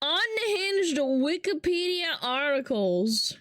Unhinged Wikipedia articles.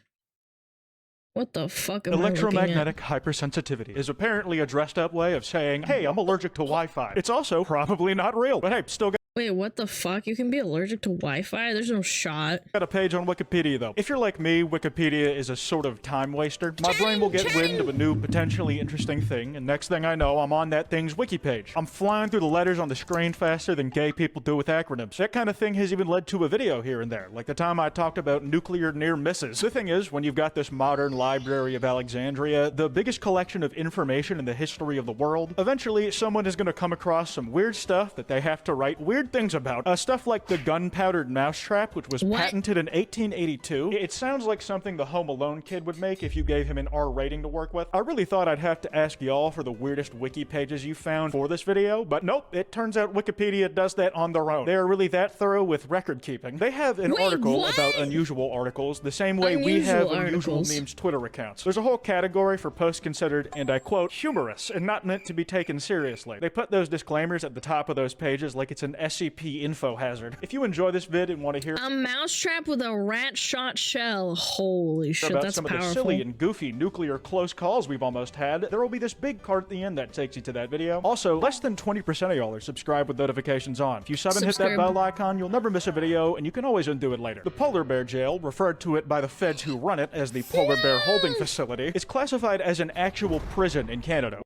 What the fuck am I looking at? Electromagnetic hypersensitivity is apparently a dressed up way of saying, hey, I'm allergic to Wi-Fi. It's also probably not real, but hey, still got Wait, what the fuck? You can be allergic to Wi-Fi? There's no shot. a page on Wikipedia, though. If you're like me, Wikipedia is a sort of time waster. My brain will get wind of a new, potentially interesting thing, and next thing I know, I'm on that thing's wiki page. I'm flying through the letters on the screen faster than gay people do with acronyms. That kind of thing has even led to a video here and there, like the time I talked about nuclear near misses. The thing is, when you've got this modern Library of Alexandria, the biggest collection of information in the history of the world, eventually someone is going to come across some weird stuff that they have to write weird things about. Stuff like the gunpowdered mousetrap, which was patented in 1882. It sounds like something the Home Alone kid would make if you gave him an R rating to work with. I really thought I'd have to ask y'all for the weirdest wiki pages you found for this video, but nope, it turns out Wikipedia does that on their own. They are really that thorough with record keeping. They have an article about unusual articles the same way we have unusual memes Twitter accounts. There's a whole category for posts considered, and I quote, humorous and not meant to be taken seriously. They put those disclaimers at the top of those pages like it's an SCP info hazard. If you enjoy this vid and want to hear a mousetrap with a rat shot shell. Holy shit, about that's some powerful. of the silly and goofy nuclear close calls we've almost had, there will be this big card at the end that takes you to that video. Also, less than 20% of y'all are subscribed with notifications on. If you sub and hit that bell icon, you'll never miss a video, and you can always undo it later. The Polar Bear Jail, referred to it by the feds who run it as the Polar Bear Holding Facility, is classified as an actual prison in Canada.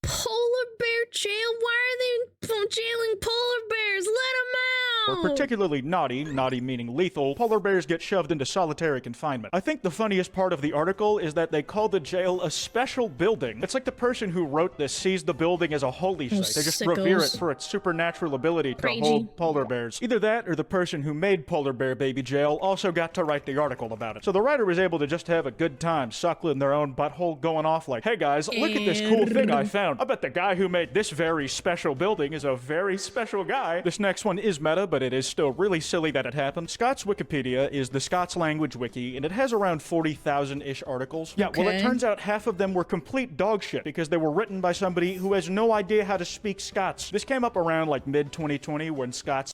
Polar Bear Jail? Why are they jailing polar bears? Let them out! Or particularly naughty meaning lethal, polar bears get shoved into solitary confinement. I think the funniest part of the article is that they call the jail a special building. It's like the person who wrote this sees the building as a holy site. They just revere it for its supernatural ability to hold polar bears. Either that or the person who made Polar Bear Baby Jail also got to write the article about it. So the writer was able to just have a good time suckling their own butthole going off like, hey guys, look at this cool thing I found. I bet the guy who made this very special building is a very special guy. This next one is meta, but it is still really silly that it happened. Scots Wikipedia is the Scots language wiki, and it has around 40,000-ish articles. Yeah, well, it turns out half of them were complete dog shit because they were written by somebody who has no idea how to speak Scots. This came up around like mid-2020 when Scots...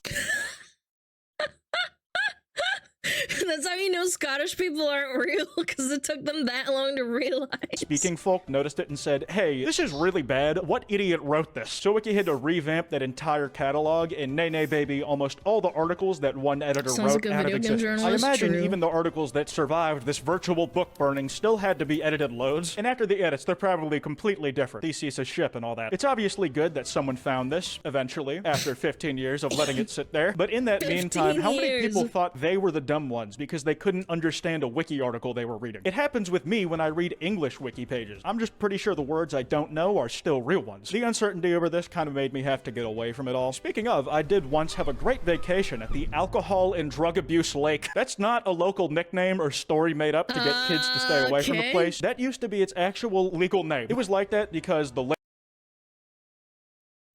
That's how you know Scottish people aren't real, because it took them that long to realize. Speaking folk noticed it and said, hey, this is really bad. What idiot wrote this? So Wiki had to revamp that entire catalog, and nay baby, almost all the articles that one editor wrote out of existence. I imagine even the articles that survived this virtual book burning still had to be edited loads, and after the edits, they're probably completely different. Theses of ship and all that. It's obviously good that someone found this, eventually, after 15 years of letting it sit there, but in that meantime, how many people thought they were the dumb ones because they couldn't understand a wiki article they were reading? It happens with me when I read English wiki pages. I'm just pretty sure the words I don't know are still real ones. The uncertainty over this kind of made me have to get away from it all. Speaking of, I did once have a great vacation at the Alcohol and Drug Abuse Lake. That's not a local nickname or story made up to get kids to stay away from the place. That used to be its actual legal name. It was like that because the lake...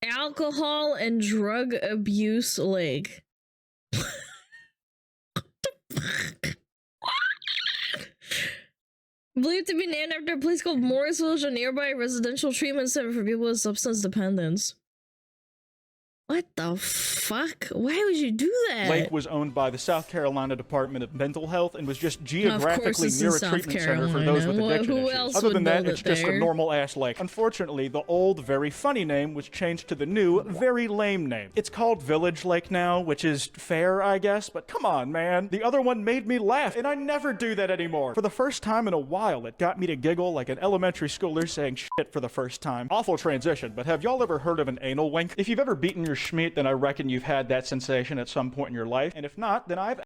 Alcohol and Drug Abuse Lake. Believed to be named after a place called Morrisville, a nearby residential treatment center for people with substance dependence. What the fuck? Why would you do that? Lake was owned by the South Carolina Department of Mental Health and was just geographically near a treatment center for those with addiction issues. Other than that, it's just a normal-ass lake. Unfortunately, the old, very funny name was changed to the new, very lame name. It's called Village Lake now, which is fair, I guess, but come on, man. The other one made me laugh, and I never do that anymore. For the first time in a while, it got me to giggle like an elementary schooler saying shit for the first time. Awful transition, but have y'all ever heard of an anal wink? If you've ever beaten your schmeat, then I reckon you've had that sensation at some point in your life, and if not, then I've...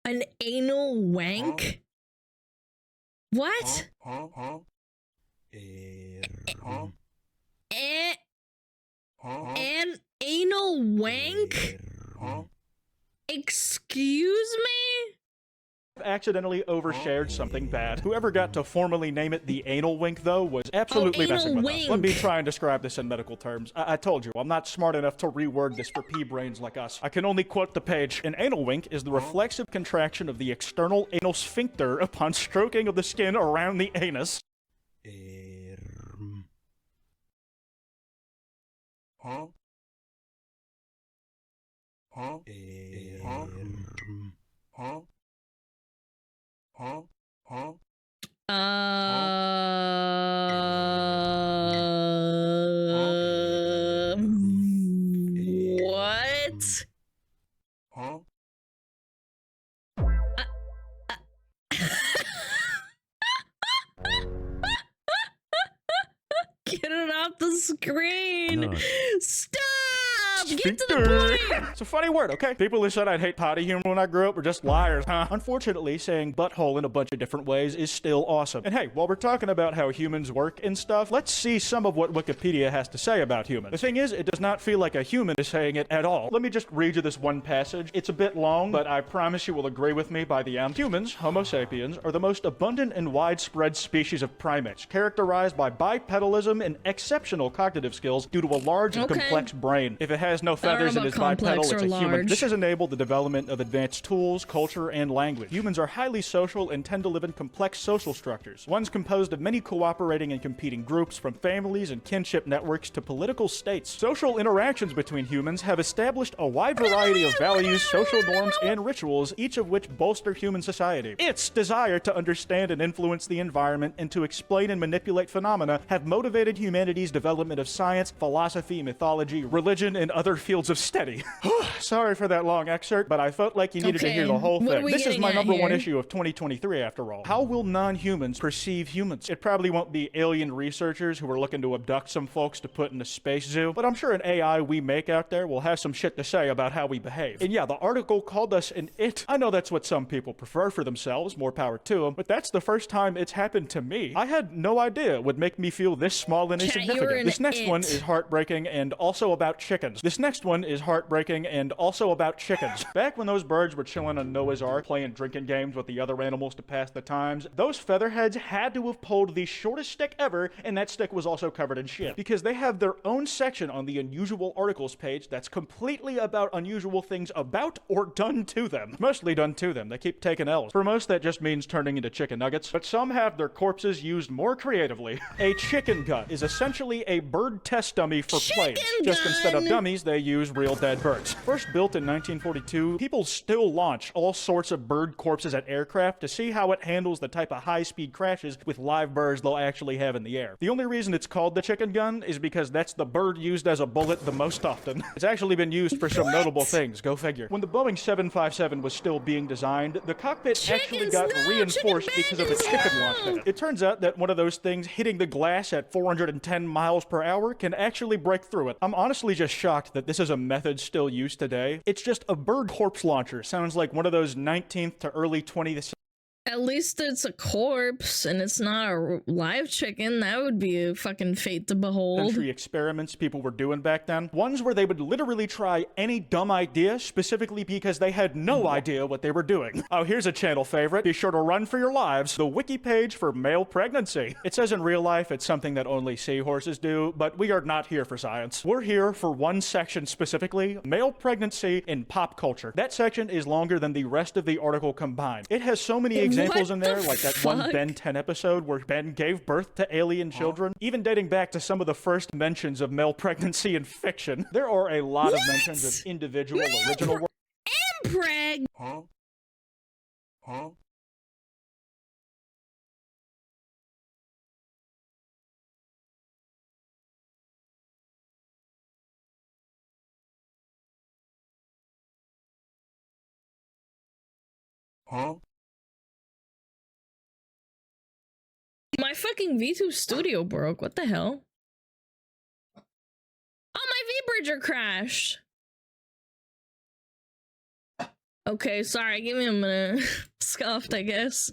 An anal wank? What? An anal wank? Excuse me? accidentally overshared something bad. Whoever got to formally name it the anal wink, though, was absolutely messing with us. Let me try and describe this in medical terms. I told you, I'm not smart enough to reword this for pea-brains like us. I can only quote the page. An anal wink is the reflexive contraction of the external anal sphincter upon stroking of the skin around the anus. What? Get it off the screen. Stop! Get to the point! It's a funny word, okay? People who said I'd hate potty humor when I grew up were just liars, huh? Unfortunately, saying butthole in a bunch of different ways is still awesome. And hey, while we're talking about how humans work and stuff, let's see some of what Wikipedia has to say about humans. The thing is, it does not feel like a human is saying it at all. Let me just read you this one passage. It's a bit long, but I promise you will agree with me by the end. Humans, Homo sapiens, are the most abundant and widespread species of primates, characterized by bipedalism and exceptional cognitive skills due to a large and complex brain. If it has no feathers and is bipedal, it's a human. This has enabled the development of advanced tools, culture, and language. Humans are highly social and tend to live in complex social structures. One's composed of many cooperating and competing groups, from families and kinship networks to political states. Social interactions between humans have established a wide variety of values, social norms, and rituals, each of which bolster human society. Its desire to understand and influence the environment and to explain and manipulate phenomena have motivated humanity's development of science, philosophy, mythology, religion, and other fields of study. Sorry for that long excerpt, but I felt like you needed to hear the whole thing. This is my #1 issue of 2023, after all. How will non-humans perceive humans? It probably won't be alien researchers who are looking to abduct some folks to put in a space zoo, but I'm sure an AI we make out there will have some shit to say about how we behave. And yeah, the article called us an it. I know that's what some people prefer for themselves, more power to them, but that's the first time it's happened to me. I had no idea it would make me feel this small and insignificant. This next one is heartbreaking and also about chickens. This next one is heartbreaking and also about chickens. Back when those birds were chilling on Noah's Ark, playing drinking games with the other animals to pass the times, those featherheads had to have pulled the shortest stick ever, and that stick was also covered in shit. Because they have their own section on the unusual articles page that's completely about unusual things about or done to them. Mostly done to them. They keep taking L's. For most, that just means turning into chicken nuggets, but some have their corpses used more creatively. A chicken gun is essentially a bird test dummy for planes. Just instead of dummies, they use real dead birds. First built in 1942, people still launch all sorts of bird corpses at aircraft to see how it handles the type of high-speed crashes with live birds they'll actually have in the air. The only reason it's called the chicken gun is because that's the bird used as a bullet the most often. It's actually been used for some notable things, go figure. When the Boeing 757 was still being designed, the cockpit actually got reinforced because of a chicken launch pad. It turns out that one of those things hitting the glass at 410 miles per hour can actually break through it. I'm honestly just shocked that this is a method still used today. It's just a bird corpse launcher. Sounds like one of those 19th to early 20th. At least it's a corpse and it's not a live chicken. That would be a fucking fate to behold. Century experiments people were doing back then. Ones where they would literally try any dumb idea specifically because they had no idea what they were doing. Oh, here's a channel favorite. Be sure to run for your lives. The wiki page for male pregnancy. It says in real life it's something that only seahorses do, but we are not here for science. We're here for one section specifically, male pregnancy in pop culture. That section is longer than the rest of the article combined. It has so many examples in there, like that one Ben 10 episode where Ben gave birth to alien children, even dating back to some of the first mentions of male pregnancy in fiction. There are a lot of mentions of individual original work. Impreg. My fucking V2 Studio broke. What the hell? Oh, my V-Bridger crashed. Okay, sorry. Give me a minute. Scuffed, I guess.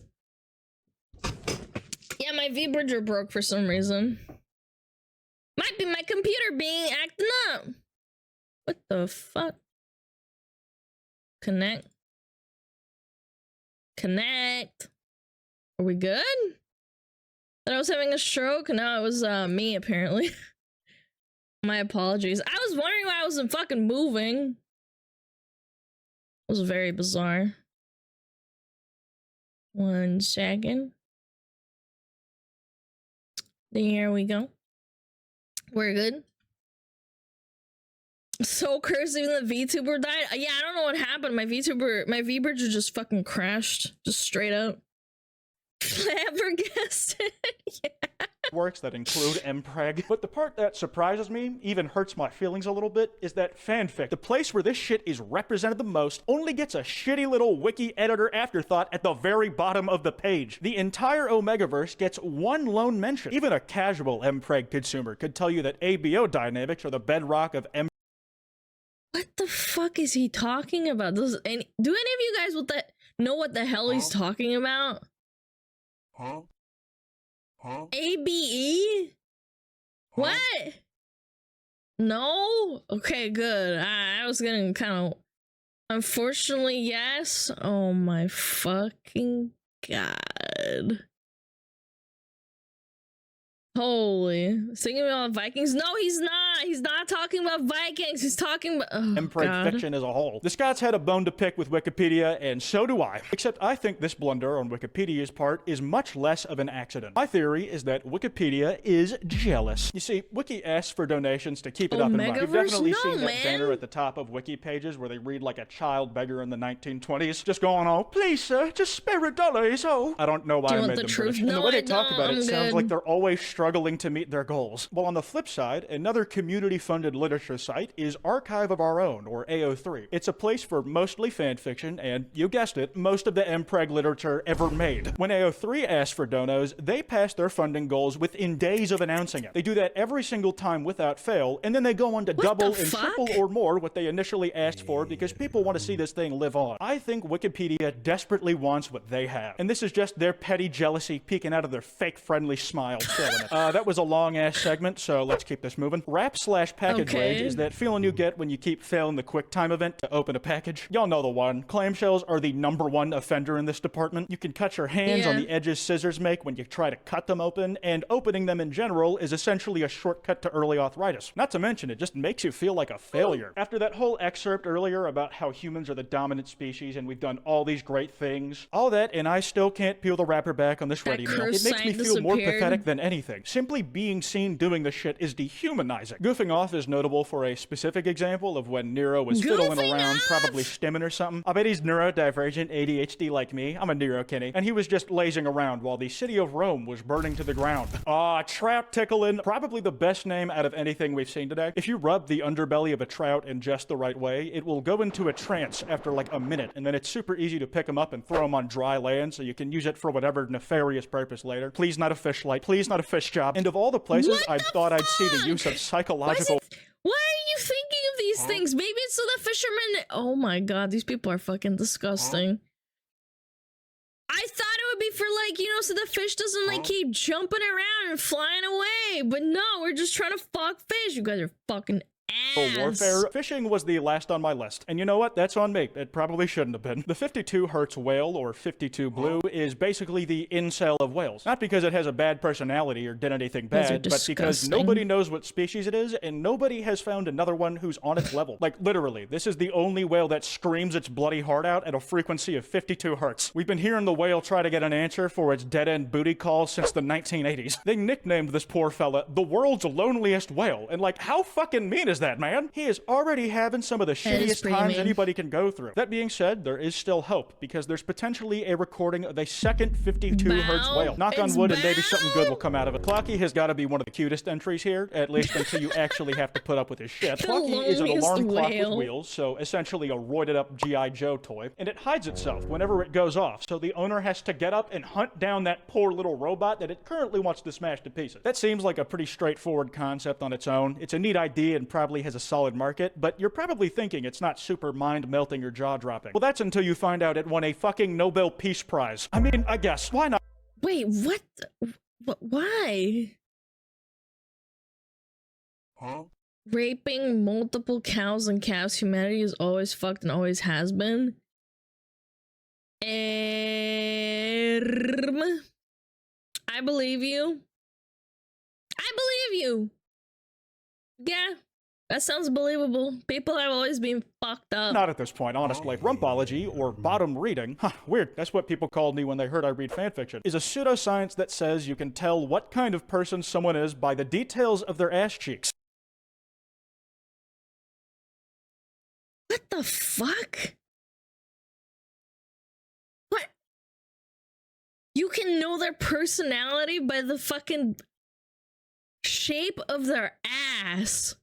Yeah, my V-Bridger broke for some reason. Might be my computer being acting up. What the fuck? Connect. Connect. Are we good? Thought I was having a stroke. No, it was me apparently. My apologies. I was wondering why I wasn't fucking moving. It was very bizarre. 1 second. There we go. We're good. So cursed, even the VTuber died. Yeah, I don't know what happened. My V-bridge just fucking crashed, just straight up. Flabbergasted. Yeah. Works that include mpreg. But the part that surprises me, even hurts my feelings a little bit, is that fanfic, the place where this shit is represented the most, only gets a shitty little wiki editor afterthought at the very bottom of the page. The entire Omegaverse gets one lone mention. Even a casual mpreg consumer could tell you that ABO dynamics are the bedrock of What the fuck is he talking about? Do any of you guys know what the hell he's talking about? Huh? ABE? What? No? Okay, good. I was getting kind of... Unfortunately, yes. Oh my fucking god. Holy. Singing about Vikings? No, he's not. He's not talking about Vikings. He's talking about... Oh, mpreg fiction as a whole. The Scots had a bone to pick with Wikipedia, and so do I. Except I think this blunder on Wikipedia's part is much less of an accident. My theory is that Wikipedia is jealous. You see, Wiki asks for donations to keep it up and running. You've definitely seen that banner at the top of Wiki pages where they read like a child beggar in the 1920s, just going, oh, please, sir, just spare $1 is all. I don't know why I made them British. And the way they talk about it sounds like they're always struggling to meet their goals. Well, on the flip side, another community-funded literature site is Archive of Our Own, or AO3. It's a place for mostly fanfiction and, you guessed it, most of the mpreg literature ever made. When AO3 asks for donos, they pass their funding goals within days of announcing it. They do that every single time without fail, and then they go on to double and triple or more what they initially asked for because people want to see this thing live on. I think Wikipedia desperately wants what they have, and this is just their petty jealousy peeking out of their fake friendly smile showing it. That was a long-ass segment, so let's keep this moving. Rap/package rage is that feeling you get when you keep failing the QuickTime event to open a package. Y'all know the one. Clamshells are the #1 offender in this department. You can cut your hands on the edges scissors make when you try to cut them open, and opening them in general is essentially a shortcut to early arthritis. Not to mention, it just makes you feel like a failure. After that whole excerpt earlier about how humans are the dominant species and we've done all these great things, all that, and I still can't peel the wrapper back on this ready meal. It makes me feel more pathetic than anything. Simply being seen doing this shit is dehumanizing. Goofing off is notable for a specific example of when Nero was fiddling around, probably stimming or something. I bet he's neurodivergent ADHD like me. I'm a Nero Kenny. And he was just lazing around while the city of Rome was burning to the ground. Trout tickling. Probably the best name out of anything we've seen today. If you rub the underbelly of a trout in just the right way, it will go into a trance after like a minute, and then it's super easy to pick them up and throw them on dry land so you can use it for whatever nefarious purpose later. Please not a fish light. Please not a fish job. And of all the places I thought I'd see the use of psychological... Why are you thinking of these things? Maybe it's so the fishermen... Oh my god, these people are fucking disgusting. I thought it would be for like, you know, so the fish doesn't like keep jumping around and flying away. But no, we're just trying to fuck fish. You guys are fucking warfare. Fishing was the last on my list. And you know what? That's on me. It probably shouldn't have been. The 52 Hertz whale, or 52 Blue, is basically the incel of whales. Not because it has a bad personality or did anything bad, but because nobody knows what species it is, and nobody has found another one who's on its level. Like, literally, this is the only whale that screams its bloody heart out at a frequency of 52 Hertz. We've been hearing the whale try to get an answer for its dead-end booty calls since the 1980s. They nicknamed this poor fella the world's loneliest whale, and like, how fucking mean is that, man? He is already having some of the shittiest times anybody can go through. That being said, there is still hope, because there's potentially a recording of a second 52 Hertz whale. Knock on wood and maybe something good will come out of it. Clocky has got to be one of the cutest entries here, at least until you actually have to put up with his shit. Clocky is an alarm clock with wheels, so essentially a roided up G.I. Joe toy, and it hides itself whenever it goes off, so the owner has to get up and hunt down that poor little robot that it currently wants to smash to pieces. That seems like a pretty straightforward concept on its own. It's a neat idea and probably has a solid market, but you're probably thinking it's not super mind-melting or jaw-dropping. Well, that's until you find out it won a fucking Nobel Peace Prize. I mean, I guess, why not? Wait, what? Why? Raping multiple cows and calves, humanity is always fucked and always has been. I believe you. I believe you. Yeah, that sounds believable. People have always been fucked up. Not at this point, honestly. Rumpology, or bottom reading, weird, that's what people called me when they heard I read fanfiction, is a pseudoscience that says you can tell what kind of person someone is by the details of their ass cheeks. What the fuck? What? You can know their personality by the fucking shape of their ass.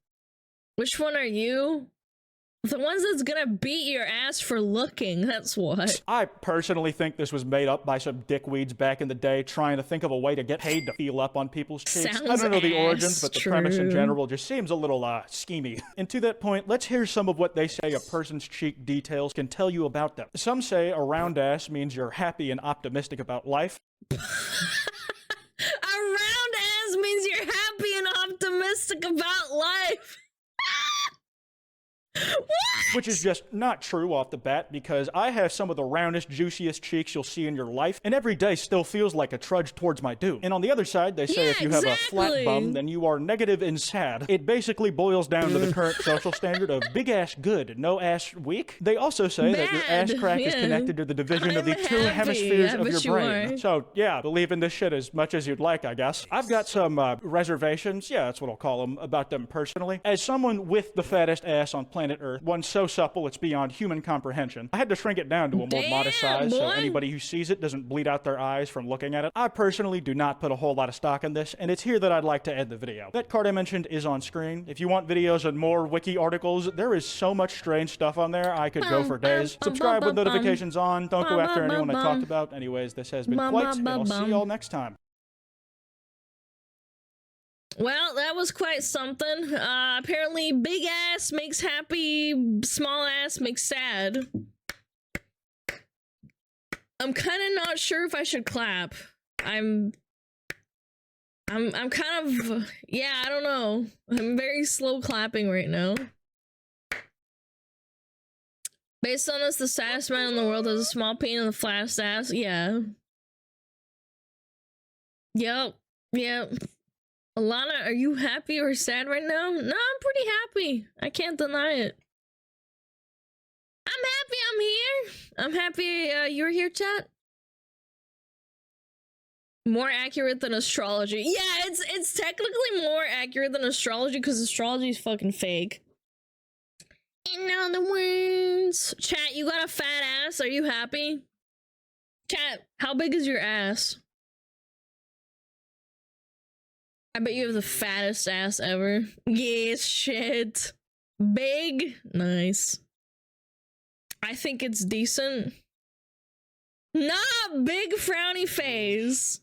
Which one are you? The ones that's gonna beat your ass for looking, that's what. I personally think this was made up by some dickweeds back in the day trying to think of a way to get paid to feel up on people's cheeks. Sounds I don't know the origins, but the premise in true. general just seems a little, schemy. And to that point, let's hear some of what they say a person's cheek details can tell you about them. Some say a round ass means you're happy and optimistic about life. A round ass means you're happy and optimistic about life. What? Which is just not true off the bat, because I have some of the roundest, juiciest cheeks you'll see in your life, and every day still feels like a trudge towards my doom. And on the other side, they say if you have a flat bum, then you are negative and sad. It basically boils down to the current social standard of big ass good, no ass weak. They also say that your ass crack is connected to the division of the two hemispheres of your brain. So yeah, believe in this shit as much as you'd like, I guess. I've got some reservations, yeah, that's what I'll call them, about them personally. As someone with the fattest ass on planet Earth, one so supple it's beyond human comprehension, I had to shrink it down to a more modest size so anybody who sees it doesn't bleed out their eyes from looking at it. I personally do not put a whole lot of stock in this, and it's here that I'd like to end the video. That card I mentioned is on screen. If you want videos and more wiki articles, there is so much strange stuff on there, I could go for days. Subscribe with notifications on. Don't go after anyone I talked about. Anyways, this has been Kwite, and I'll see y'all next time. Well, that was quite something. Apparently big ass makes happy, small ass makes sad. I'm kind of not sure if I should clap. I'm kind of, yeah, I don't know. I'm very slow clapping right now. Based on this, the saddest man in the world has a small peen and the flattest ass. Yeah. Yep. Alana, are you happy or sad right now? No, I'm pretty happy. I can't deny it. I'm happy I'm here. I'm happy you're here, chat. More accurate than astrology. Yeah, it's technically more accurate than astrology because astrology is fucking fake. In other words, chat, you got a fat ass. Are you happy? Chat, how big is your ass? I bet you have the fattest ass ever. Yes, shit. Big? Nice. I think it's decent. Nah, big frowny face.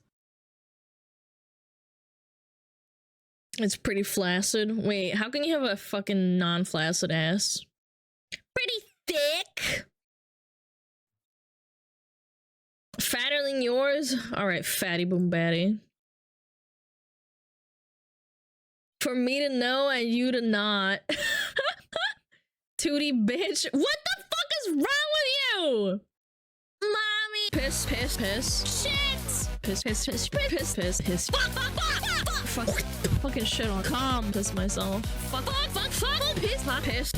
It's pretty flaccid. Wait, how can you have a fucking non-flaccid ass? Pretty thick. Fatter than yours? Alright, fatty boom batty. For me to know and you to not. Tootie bitch. What the fuck is wrong with you? Mommy. Piss. Shit. Piss. Fuck. Fucking shit on calm. Piss myself. Fuck. Piss. Fuck. Piss.